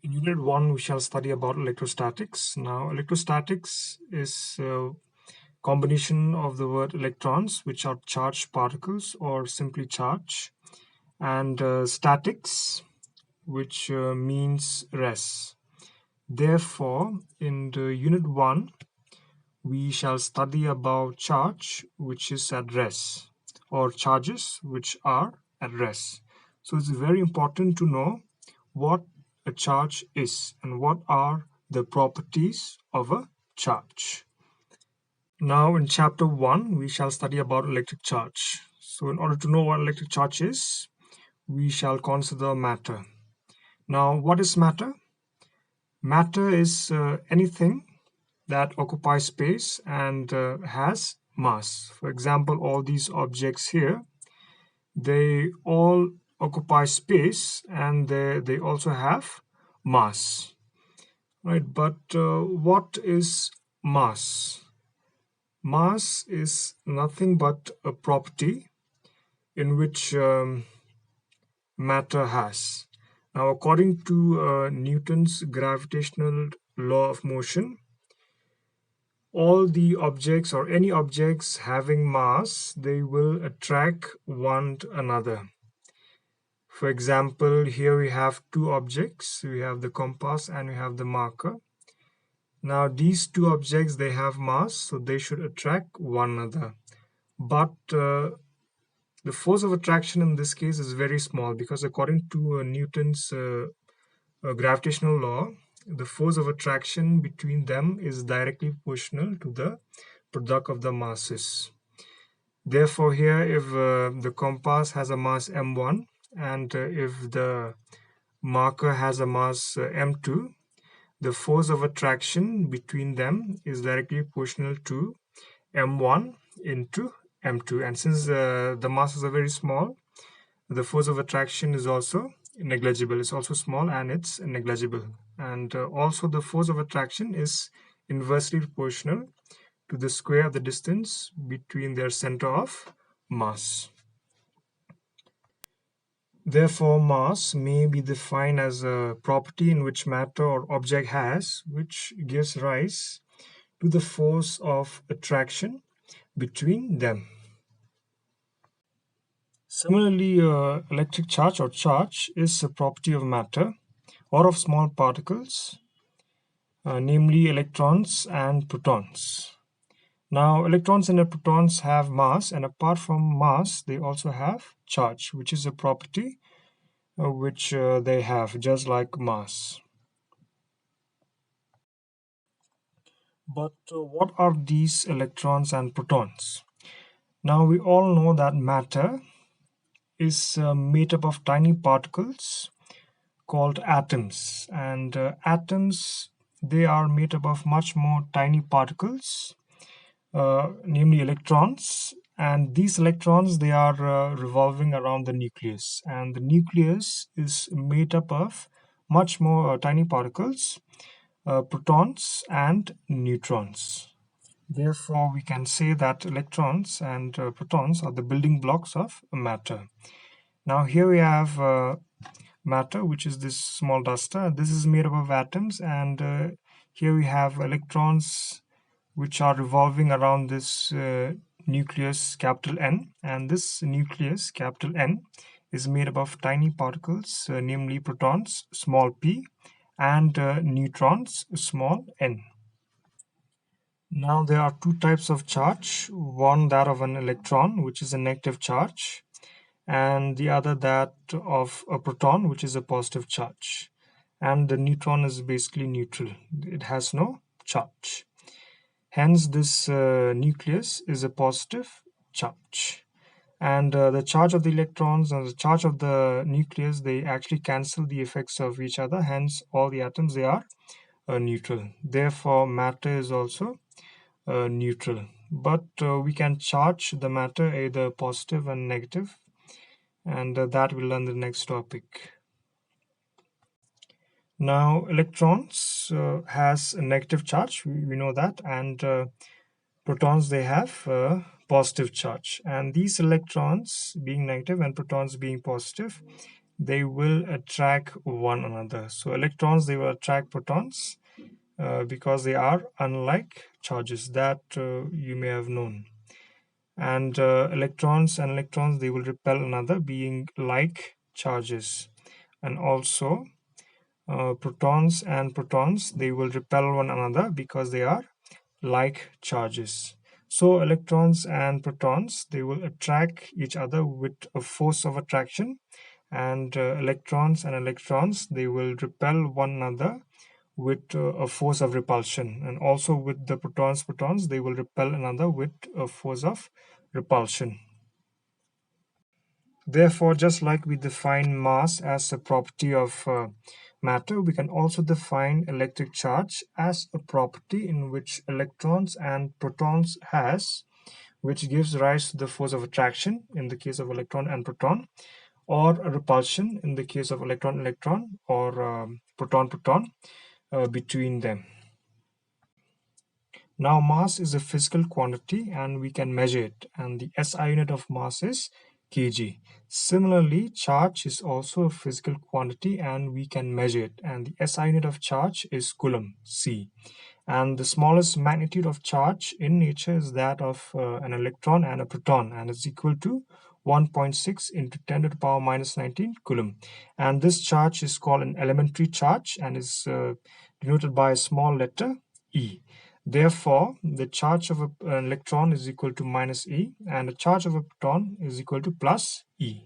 In Unit 1, we shall study about electrostatics. Now, electrostatics is a combination of the word electrons, which are charged particles or simply charge, and statics, which means rest. Therefore, in the Unit 1, we shall study about charge, which is at rest, or charges, which are at rest. So it's very important to know what a charge is and what are the properties of a charge. Now in chapter 1, we shall study about electric charge. So in order to know what electric charge is, we shall consider matter. Now, what is matter? Matter is anything that occupies space and has mass. For example, all these objects here, they all occupy space and they also have mass, right? But what is mass? Mass is nothing but a property in which matter has. Now, according to Newton's gravitational law of motion, all the objects or any objects having mass, they will attract one another. For example, here we have two objects. We have the compass and we have the marker. Now these two objects, they have mass, so they should attract one another. But the force of attraction in this case is very small, because according to Newton's gravitational law, the force of attraction between them is directly proportional to the product of the masses. Therefore, here if the compass has a mass m1 and if the marker has a mass m2, the force of attraction between them is directly proportional to m1 into m2. And since the masses are very small, the force of attraction is also negligible. It's also small and it's negligible. And also the force of attraction is inversely proportional to the square of the distance between their center of mass. Therefore, mass may be defined as a property in which matter or object has, which gives rise to the force of attraction between them. Similarly, electric charge or charge is a property of matter or of small particles, namely electrons and protons. Now, electrons and protons have mass, and apart from mass, they also have charge, which is a property which they have, just like mass. But what are these electrons and protons? Now, we all know that matter is made up of tiny particles called atoms, and atoms, they are made up of much more tiny particles, namely electrons, and these electrons, they are revolving around the nucleus, and the nucleus is made up of much more tiny particles, protons and neutrons. Therefore, we can say that electrons and protons are the building blocks of matter. Now here we have matter, which is this small duster. This is made up of atoms, and here we have electrons which are revolving around this nucleus capital N, and this nucleus capital N is made up of tiny particles, namely protons small p and neutrons small n. Now there are two types of charge, one that of an electron, which is a negative charge, and the other that of a proton, which is a positive charge. And the neutron is basically neutral, it has no charge. Hence this nucleus is a positive charge, and the charge of the electrons and the charge of the nucleus, they actually cancel the effects of each other. Hence all the atoms, they are neutral. Therefore matter is also neutral, but we can charge the matter either positive and negative, and that we'll learn the next topic. Now electrons has a negative charge, we know that, and protons, they have positive charge, and these electrons being negative and protons being positive, they will attract one another. So electrons, they will attract protons because they are unlike charges that you may have known. And electrons, they will repel another, being like charges. And also protons, they will repel one another because they are like charges. So electrons and protons, they will attract each other with a force of attraction, and electrons, they will repel one another with a force of repulsion. And also with the protons, they will repel another with a force of repulsion. Therefore, just like we define mass as a property of matter, we can also define electric charge as a property in which electrons and protons has, which gives rise to the force of attraction in the case of electron and proton, or a repulsion in the case of electron-electron, or proton-proton between them. Now, mass is a physical quantity and we can measure it, and the SI unit of mass is kg. Similarly, charge is also a physical quantity and we can measure it, and the SI unit of charge is coulomb, C. And the smallest magnitude of charge in nature is that of an electron and a proton, and it's equal to 1.6 into 10 to the power minus 19 coulomb. And this charge is called an elementary charge and is denoted by a small letter E. Therefore, the charge of an electron is equal to minus E, and the charge of a proton is equal to plus E.